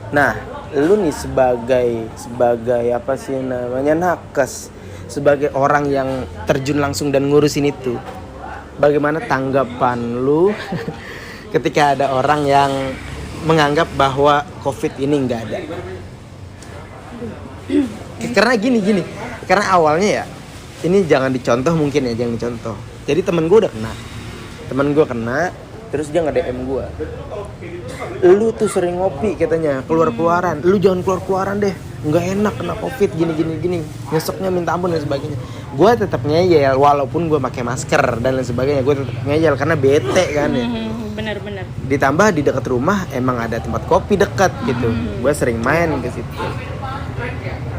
Nah, lu nih sebagai apa sih namanya, nakes, sebagai orang yang terjun langsung dan ngurusin itu, bagaimana tanggapan lu ketika ada orang yang menganggap bahwa COVID ini nggak ada? Karena gini, karena awalnya ya, ini jangan dicontoh mungkin ya, jangan dicontoh. Jadi temen gue kena, terus dia nge-DM gue, lu tuh sering ngopi katanya, keluar-keluaran, lu jangan keluar-keluaran deh, nggak enak kena COVID gini, nyesoknya minta ampun dan sebagainya. Gue tetap ngeyel walaupun gue pakai masker dan lain sebagainya, gue tetap ngeyel karena bete kan ya. Benar-benar. Ditambah di dekat rumah emang ada tempat kopi dekat gitu, gue sering main ke situ.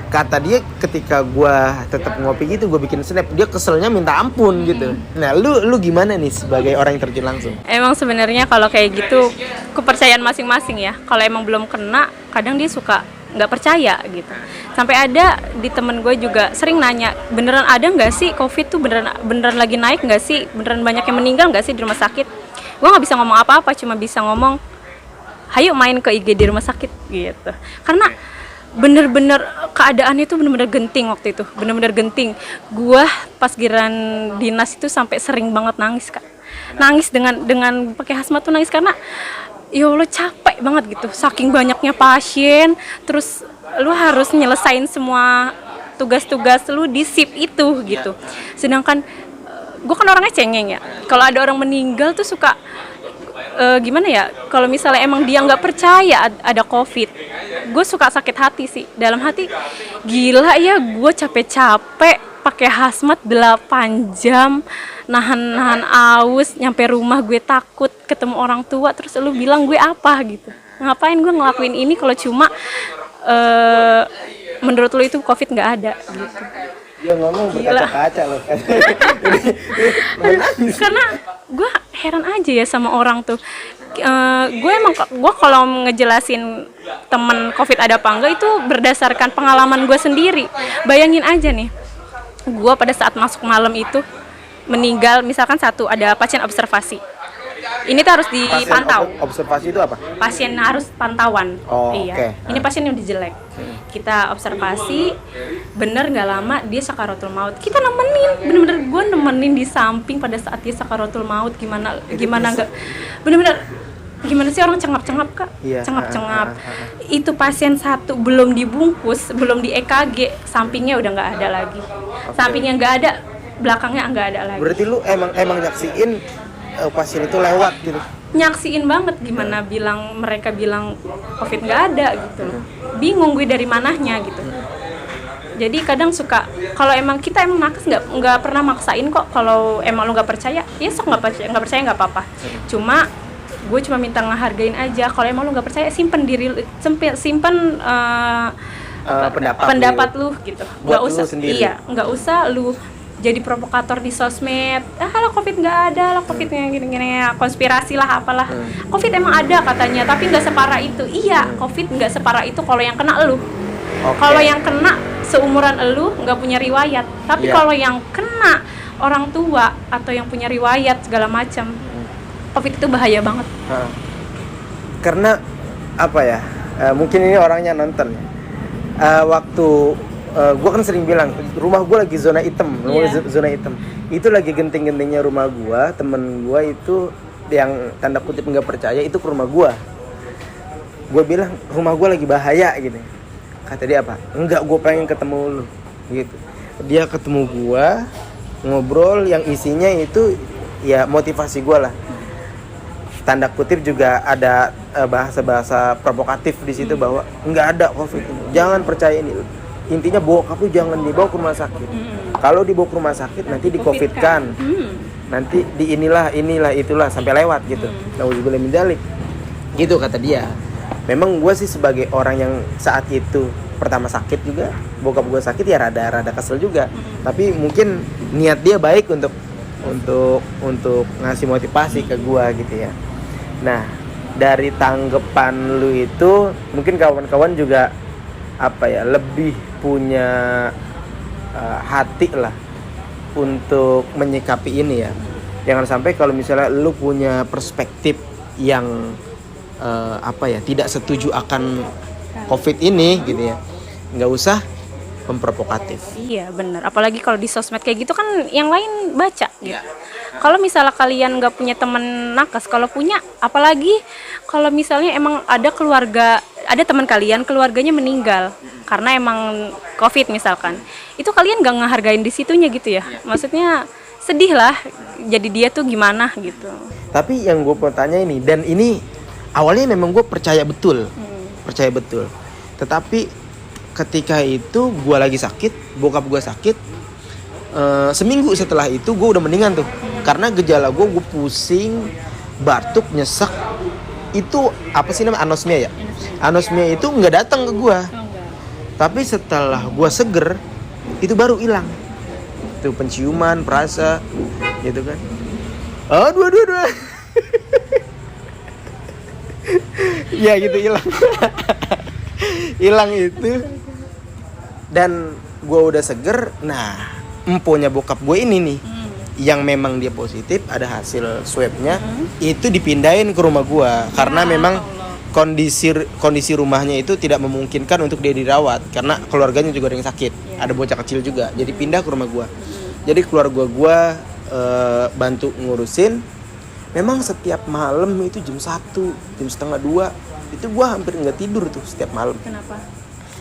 Kata dia ketika gue tetap ngopi gitu, gue bikin snap, dia keselnya minta ampun gitu. Nah, lu gimana nih sebagai orang yang terjun langsung? Emang sebenarnya kalau kayak gitu kepercayaan masing-masing ya. Kalau emang belum kena, kadang dia suka nggak percaya gitu. Sampai ada di temen gue juga sering nanya, beneran ada nggak sih COVID tuh, beneran lagi naik nggak sih, beneran banyak yang meninggal nggak sih di rumah sakit? Gue nggak bisa ngomong apa-apa, cuma bisa ngomong, hayo main ke IGD rumah sakit gitu. Karena bener-bener keadaannya itu bener-bener genting waktu itu, bener-bener genting. Gua pas giran dinas itu sampai sering banget nangis, Kak. Nangis dengan pakai hazmat tuh nangis karena ya Allah capek banget gitu. Saking banyaknya pasien, terus lu harus nyelesain semua tugas-tugas lu di shift itu gitu. Sedangkan gue kan orangnya cengeng ya. Kalau ada orang meninggal tuh suka gimana ya, kalau misalnya emang dia nggak percaya ada COVID, gue suka sakit hati sih. Dalam hati, gila ya, gue capek-capek pakai hazmat 8 jam, nahan aus, nyampe rumah gue takut ketemu orang tua, terus lu bilang gue apa gitu. Ngapain gue ngelakuin ini kalau cuma menurut lu itu COVID nggak ada gitu. Dia ngomong berkaca-kaca loh. Karena gue heran aja ya sama orang tuh. Gue kalau ngejelasin temen COVID ada apa enggak itu berdasarkan pengalaman gue sendiri. Bayangin aja nih, gue pada saat masuk malam itu meninggal, misalkan satu ada pasien observasi. Ini tuh harus dipantau. Observasi itu apa? Pasien harus pantauan. Oh, iya. Okay. Ini pasien yang udah jelek. Kita observasi, bener nggak lama dia sakaratul maut. Kita nemenin, bener-bener gue nemenin di samping pada saat dia sakaratul maut. Gimana nggak, bener-bener gimana sih orang cengap-cengap, Kak? Iya. Cengap-cengap. Itu pasien satu belum dibungkus, belum di EKG, sampingnya udah nggak ada lagi. Okay. Sampingnya nggak ada, belakangnya nggak ada lagi. Berarti lu emang nyaksiin pasien itu lewat gitu? Nyaksiin banget, gimana mereka bilang COVID nggak ada gitu. Bingung gue dari mananya gitu. Jadi kadang suka, kalau emang kita emang nakes nggak pernah maksain kok. Kalau emang lu nggak percaya, ya sok nggak percaya nggak apa-apa. Cuma gue cuma minta ngehargain aja. Kalau emang lu nggak percaya, simpen pendapat lu gitu. Nggak usah sendiri. Iya, nggak usah lu jadi provokator di sosmed. Lah COVID nggak ada, lah COVID yang gini-gini, konspirasi lah apalah. COVID emang ada katanya, tapi nggak separah itu. Iya, COVID nggak separah itu kalau yang kena elu. Okay. Kalau yang kena seumuran elu nggak punya riwayat. Tapi kalau yang kena orang tua atau yang punya riwayat segala macam, COVID itu bahaya banget. Karena apa ya? Mungkin ini orangnya nonton. Waktu gue kan sering bilang rumah gue lagi zona hitam, zona hitam. Itu lagi genting-gentingnya rumah gue, temen gue itu yang tanda kutip nggak percaya itu ke rumah gue. Gue bilang rumah gue lagi bahaya gitu. Kata dia apa? Enggak, gue pengen ketemu lu gitu. Dia ketemu gue, ngobrol yang isinya itu ya motivasi gue lah. Tanda kutip juga ada bahasa-bahasa provokatif di situ bahwa nggak ada COVID, jangan percaya ini. Intinya bokap lu jangan dibawa ke rumah sakit. Kalau dibawa ke rumah sakit nanti di COVID-kan. Nanti di inilah itulah sampai lewat gitu. Nauzubillah min dzalik. Gitu kata dia. Memang gue sih sebagai orang yang saat itu pertama sakit juga, bokap gue sakit ya rada kesel juga. Tapi mungkin niat dia baik untuk ngasih motivasi ke gue gitu ya. Nah, dari tanggapan lu itu mungkin kawan-kawan juga lebih punya hati lah untuk menyikapi ini ya. Jangan sampai kalau misalnya lu punya perspektif yang tidak setuju akan COVID ini gitu ya, nggak usah memprovokatif. Iya benar, apalagi kalau di sosmed kayak gitu kan yang lain baca gitu. Kalau misalnya kalian nggak punya teman nakes, kalau punya, apalagi kalau misalnya emang ada keluarga, ada teman kalian keluarganya meninggal karena emang COVID misalkan, itu kalian nggak ngehargain di situnya gitu ya. Maksudnya sedih lah, jadi dia tuh gimana gitu. Tapi yang gue mau tanya ini, dan ini awalnya memang gue percaya betul, tetapi ketika itu gue lagi sakit, bokap gue sakit, seminggu setelah itu gue udah mendingan tuh, karena gejala gue pusing, batuk, nyesek. Itu apa sih namanya, anosmia ya? Anosmia itu nggak datang ke gue, tapi setelah gue seger itu baru hilang. Itu penciuman, perasa, gitu kan? Aduh. Ya gitu hilang. Hilang itu. Dan gue udah seger. Nah, emponya bokap gue ini nih, yang memang dia positif, ada hasil swabnya, itu dipindahin ke rumah gue karena memang kondisi rumahnya itu tidak memungkinkan untuk dia dirawat karena keluarganya juga ada yang sakit, ada bocah kecil juga, jadi pindah ke rumah gue. Jadi keluarga gue bantu ngurusin. Memang setiap malam itu jam 1, jam setengah 2 itu gue hampir nggak tidur tuh setiap malam. Kenapa?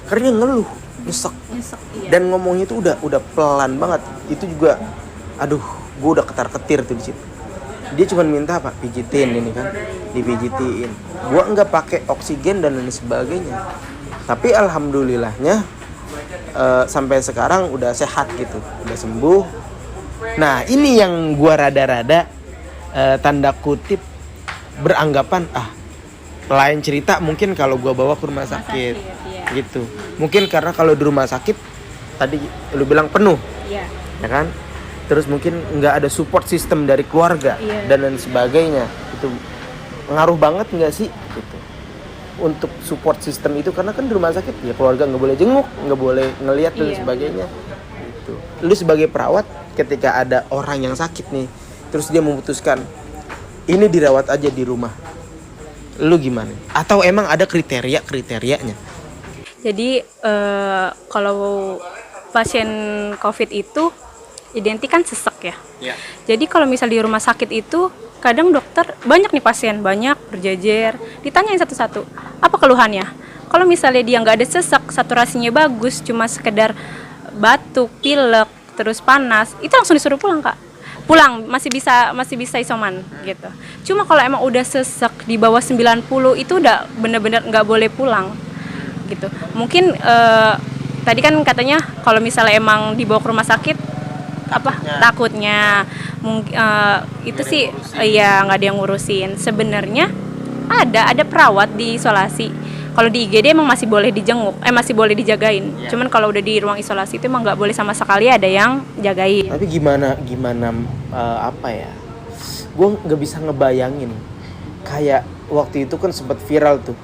Karena ngeluh, nyesek, Iya. dan ngomongnya itu udah pelan banget. Itu juga, aduh, gue udah ketar-ketir tuh di situ. Dia cuma minta apa, pijitin ini kan, dipijitin. Gue nggak pakai oksigen dan lain sebagainya. Tapi alhamdulillahnya sampai sekarang udah sehat gitu, udah sembuh. Nah ini yang gue rada-rada tanda kutip beranggapan, lain cerita mungkin kalau gue bawa ke rumah sakit, gitu. Mungkin karena kalau di rumah sakit tadi lu bilang penuh, ya kan? Terus mungkin nggak ada support system dari keluarga dan lain sebagainya. Itu ngaruh banget nggak sih? Gitu. Untuk support system itu, karena kan di rumah sakit ya keluarga nggak boleh jenguk, nggak boleh ngelihat dan sebagainya. Gitu. Lu sebagai perawat ketika ada orang yang sakit nih, terus dia memutuskan ini dirawat aja di rumah, lu gimana? Atau emang ada kriterianya? Jadi kalau pasien COVID itu identik kan sesek ya. Jadi kalau misal di rumah sakit itu kadang dokter banyak nih pasien, banyak berjejer, ditanyain satu-satu apa keluhannya. Kalau misalnya dia nggak ada sesek, saturasinya bagus, cuma sekedar batuk, pilek, terus panas, itu langsung disuruh pulang Kak. Pulang masih bisa isoman gitu. Cuma kalau emang udah sesek di bawah 90 itu udah bener-bener nggak boleh pulang gitu. Mungkin tadi kan katanya kalau misalnya emang dibawa ke rumah sakit takutnya itu sih ya nggak ada yang ngurusin. Sebenarnya ada perawat di isolasi. Kalau di IGD emang masih boleh dijenguk, masih boleh dijagain. Cuman kalau udah di ruang isolasi itu emang nggak boleh sama sekali ada yang jagain. Tapi gimana apa ya? Gue nggak bisa ngebayangin. Kayak waktu itu kan sempat viral tuh,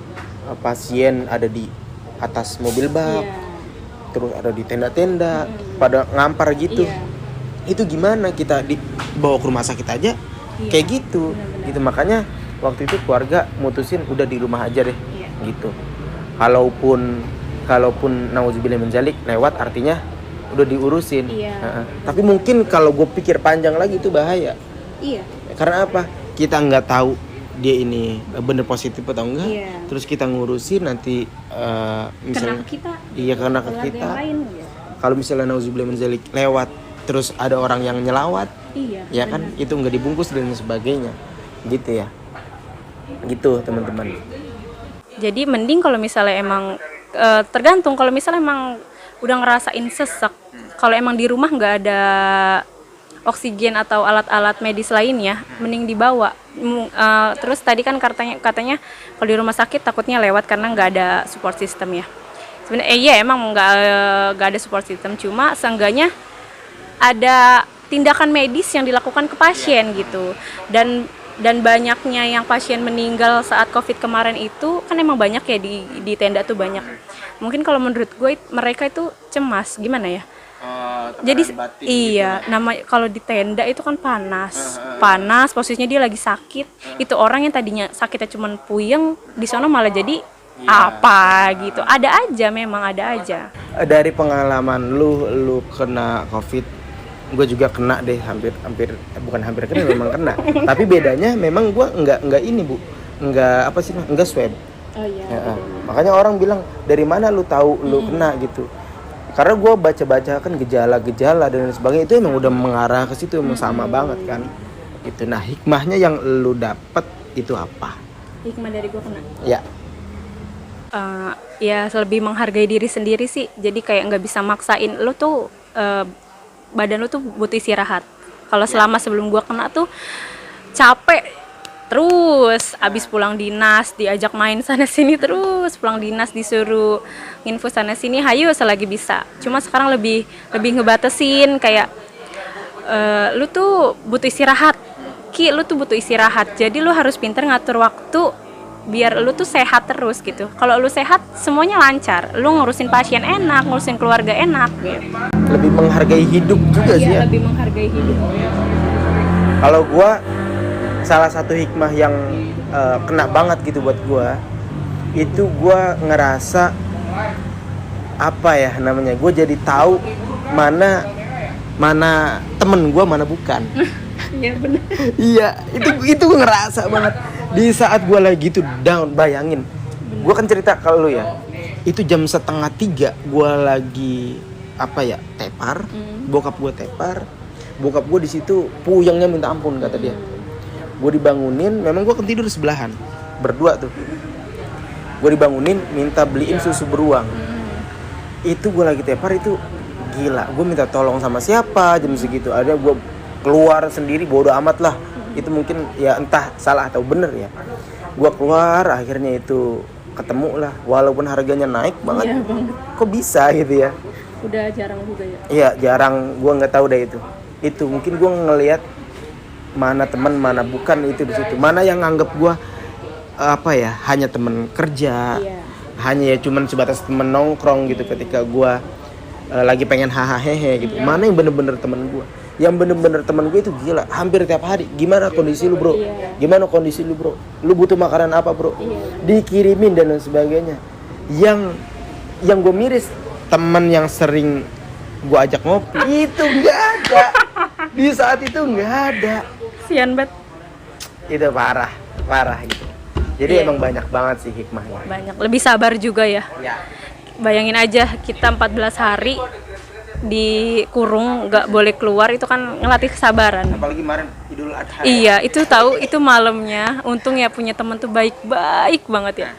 pasien ada di atas mobil bak, terus ada di tenda-tenda, pada ngampar gitu. Itu gimana kita dibawa ke rumah sakit aja kayak gitu. Gitu makanya waktu itu keluarga mutusin udah di rumah aja deh. Gitu. Kalaupun nauzubillah menjalik lewat, artinya udah diurusin. Tapi mungkin kalau gue pikir panjang lagi itu bahaya. Karena apa? Kita nggak tahu dia ini bener positif atau enggak. Terus kita ngurusin nanti misalnya kena ke kita. Kalau misalnya nauzubillah menjalik lewat, terus ada orang yang nyelawat, ya kan itu nggak dibungkus dan sebagainya. Gitu ya. Gitu teman-teman. Jadi mending kalau misalnya emang tergantung, kalau misalnya emang udah ngerasain sesek, kalau emang di rumah nggak ada oksigen atau alat-alat medis lainnya, mending dibawa. Terus tadi kan katanya kalau di rumah sakit takutnya lewat karena nggak ada support system ya. Sebenarnya emang nggak ada support system, cuma seenggaknya ada tindakan medis yang dilakukan ke pasien gitu. Dan banyaknya yang pasien meninggal saat COVID kemarin itu kan emang banyak ya di tenda tuh banyak. Mungkin kalau menurut gue mereka itu cemas, gimana ya? Jadi nama kalau di tenda itu kan panas, posisinya dia lagi sakit. Itu orang yang tadinya sakitnya cuma puyeng, di sana malah jadi apa gitu. Ada aja, memang ada aja. Dari pengalaman lu kena COVID, gue juga kena deh, hampir bukan hampir kena, memang kena. Tapi bedanya memang gue nggak ini bu, nggak swab. Oh iya. Ya, makanya orang bilang dari mana lu tahu lu kena gitu. Karena gue baca-baca kan gejala-gejala dan sebagainya itu emang udah mengarah ke situ, emang sama banget kan. Itu. Nah hikmahnya yang lu dapet itu apa? Hikmah dari gue kena. Ya. Ya lebih menghargai diri sendiri sih. Jadi kayak nggak bisa maksain lu tuh, badan lu tuh butuh istirahat. Kalau selama sebelum gue kena tuh capek terus, abis pulang dinas diajak main sana sini terus, pulang dinas disuruh infus sana sini, hayu selagi bisa. Cuma sekarang lebih ngebatasin kayak lu tuh butuh istirahat, lu tuh butuh istirahat. Jadi lu harus pintar ngatur waktu biar lu tuh sehat terus gitu. Kalau lu sehat semuanya lancar, lu ngurusin pasien enak, ngurusin keluarga enak gitu. Lebih menghargai hidup juga sih ya. Lebih menghargai hidup. Kalau gue salah satu hikmah yang kena banget gitu buat gue, itu gue ngerasa apa ya namanya, gue jadi tahu mana temen gue mana bukan. Iya benar. Iya, itu gue ngerasa banget di saat gue lagi tuh down. Bayangin, gue kan cerita kalau lu ya, itu jam 2:30 gue lagi tepar, bokap gue di situ puyengnya minta ampun kata dia. Gue dibangunin, memang gue kan tidur sebelahan berdua tuh. Gue dibangunin minta beliin susu beruang. Itu gue lagi tepar, itu gila. Gue minta tolong sama siapa jam segitu. Ada gue keluar sendiri, bodo amat lah. Itu mungkin ya entah salah atau bener ya. Gue keluar, akhirnya itu ketemu lah. Walaupun harganya naik banget. Iya banget. Kok bisa gitu ya? Udah jarang juga ya. Iya jarang, gue nggak tahu deh itu. Itu mungkin gue ngelihat mana teman mana bukan itu di situ. Mana yang nganggep gue hanya teman kerja, hanya ya cuman sebatas temen nongkrong gitu ketika gue lagi pengen hahaha gitu. Mana yang bener-bener temen gue? Yang bener-bener temen gue itu gila, hampir tiap hari. Gimana kondisi lu bro? Gimana kondisi lu bro? Lu butuh makanan apa bro? Dikirimin dan lain sebagainya. Yang gue miris, teman yang sering gue ajak ngopi itu nggak ada. Di saat itu nggak ada. Sian banget. Itu parah gitu. Jadi emang banyak banget sih hikmahnya. Banyak, lebih sabar juga ya. Bayangin aja kita 14 hari dikurung, nggak boleh keluar, itu kan ngelatih kesabaran. Apalagi kemarin Idul Adha. Iya, itu tahu, itu malamnya. Untung ya punya temen tuh baik banget ya.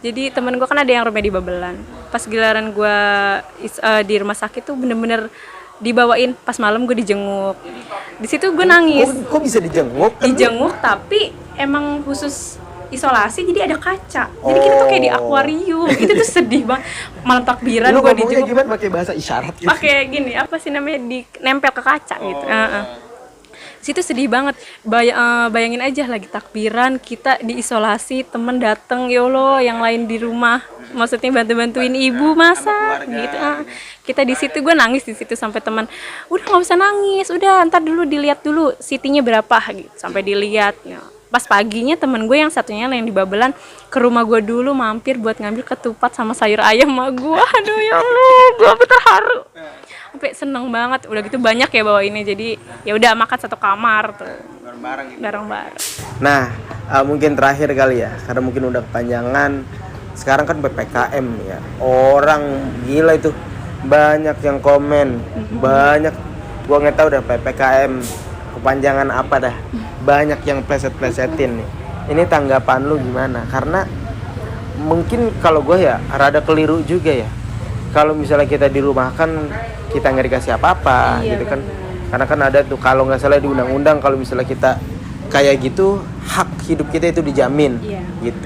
Jadi temen gue kan ada yang rumah di Babelan. Pas giliran gue di rumah sakit tuh bener-bener dibawain, pas malam gue dijenguk. Di situ gue nangis. Kok bisa dijenguk? Dijenguk tapi emang khusus isolasi, jadi ada kaca. Jadi kita tuh kayak di akuarium. Itu tuh sedih banget. Malam takbiran gue dijenguk. Gimana pakai bahasa isyarat gitu? Pakai gini, apa sih namanya, nempel ke kaca gitu. Situ sedih banget. Bayangin aja lagi takbiran, kita diisolasi, temen dateng, ya Allah, yang lain di rumah. Maksudnya bantuin ibu masak gitu. Kita di situ, gue nangis di situ sampai teman, udah nggak usah nangis, udah ntar dulu dilihat dulu CT-nya berapa gitu. Sampai dilihat. Ya. Pas paginya temen gue yang satunya yang di Babelan ke rumah gue dulu, mampir buat ngambil ketupat sama sayur ayam sama gue. Aduh ya Allah, gue terharu. Sampai seneng banget. Udah gitu banyak ya bawa ini, jadi ya udah makan satu kamar tuh. Bareng-bareng. Nah, mungkin terakhir kali ya, karena mungkin udah kepanjangan. Sekarang kan PPKM ya. Orang gila itu. Banyak yang komen, banyak. Gua nggak tahu dah PPKM kepanjangan apa dah. Banyak yang pleset-plesetin nih. Ini tanggapan lu gimana? Karena mungkin kalau gue ya rada keliru juga ya. Kalau misalnya kita di rumah kan kita nggak dikasih apa-apa gitu kan. Karena kan ada tuh kalau nggak salah di undang-undang kalau misalnya kita kayak gitu hak hidup kita itu dijamin gitu.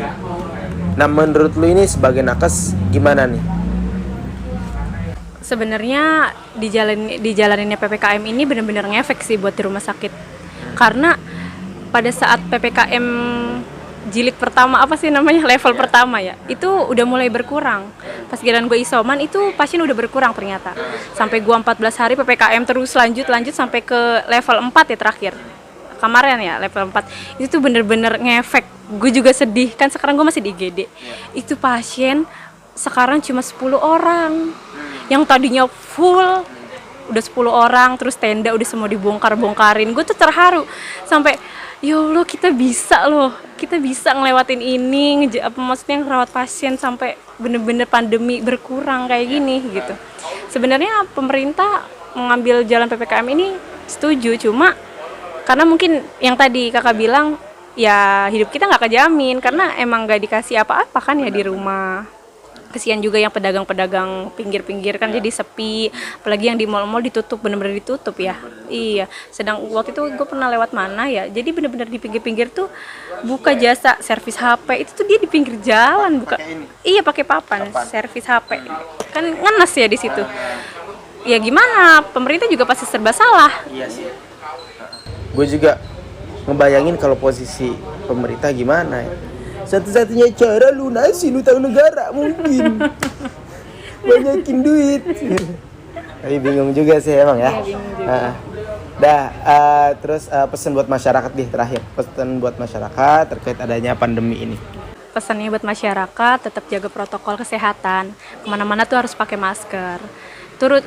Nah menurut lu ini sebagai nakes gimana nih? Sebenarnya dijalaninnya PPKM ini benar-benar ngefek sih buat di rumah sakit. Karena pada saat PPKM jilid pertama, apa sih namanya, level pertama ya, itu udah mulai berkurang. Pas giliran gue isoman itu pasien udah berkurang ternyata. Sampai gue 14 hari PPKM terus lanjut sampai ke level 4 ya terakhir. kemarin ya level 4 itu tuh bener-bener ngefek. Gue juga sedih kan, sekarang gue masih di IGD. Itu pasien sekarang cuma 10 orang. Yang tadinya full udah 10 orang, terus tenda udah semua dibongkar-bongkarin. Gue tuh terharu sampai ya Allah, kita bisa ngelewatin ini, maksudnya ngerawat pasien sampai bener-bener pandemi berkurang kayak gini gitu. Sebenarnya pemerintah mengambil jalan PPKM ini setuju, cuma karena mungkin yang tadi kakak bilang ya hidup kita nggak kejamin karena emang nggak dikasih apa-apa kan ya di rumah. Kesian juga yang pedagang-pedagang pinggir-pinggir kan jadi sepi, apalagi yang di mal-mal ditutup, bener-bener ditutup ya. Iya, sedang waktu itu gue pernah lewat mana ya, jadi bener-bener di pinggir-pinggir tuh buka jasa servis HP, itu tuh dia di pinggir jalan buka. Iya, pakai papan servis HP. Kan ngenes ya di situ. Ya gimana, pemerintah juga pasti serba salah. Iya sih. Gue juga ngebayangin kalau posisi pemerintah gimana ya. Satu-satunya cara lunasin utang negara mungkin. Banyakin duit. Tapi bingung juga sih emang ya. Terus pesan buat masyarakat terakhir. Pesan buat masyarakat terkait adanya pandemi ini. Pesannya buat masyarakat tetap jaga protokol kesehatan. Kemana-mana tuh harus pakai masker.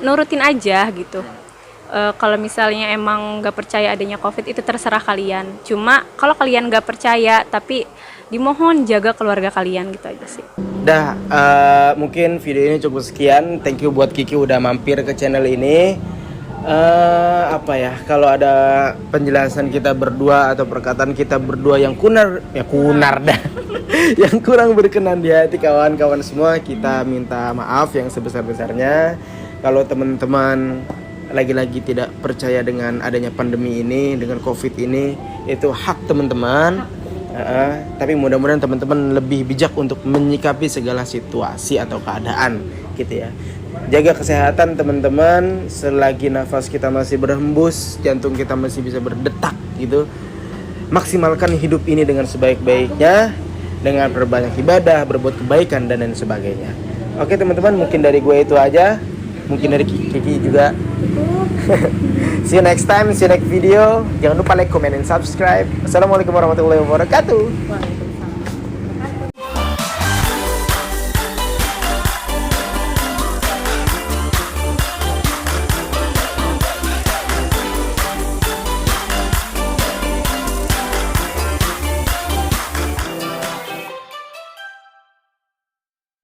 Nurutin aja gitu. Kalau misalnya emang nggak percaya adanya COVID itu terserah kalian. Cuma kalau kalian nggak percaya tapi dimohon jaga keluarga kalian gitu aja sih. Mungkin video ini cukup sekian. Thank you buat Kiki udah mampir ke channel ini. Kalau ada penjelasan kita berdua atau perkataan kita berdua yang kunar dah. Yang kurang berkenan di hati kawan-kawan semua, kita minta maaf yang sebesar-besarnya. Kalau teman-teman lagi-lagi tidak percaya dengan adanya pandemi ini, dengan COVID ini, itu hak teman-teman. Tapi mudah-mudahan teman-teman lebih bijak untuk menyikapi segala situasi atau keadaan gitu ya. Jaga kesehatan teman-teman, selagi nafas kita masih berhembus, jantung kita masih bisa berdetak gitu. Maksimalkan hidup ini dengan sebaik-baiknya, dengan berbanyak ibadah, berbuat kebaikan dan lain sebagainya. Oke teman-teman, mungkin dari gue itu aja. Mungkin dari Kiki juga. See you next time, see you next video. Jangan lupa like, comment, and subscribe. Assalamualaikum warahmatullahi wabarakatuh.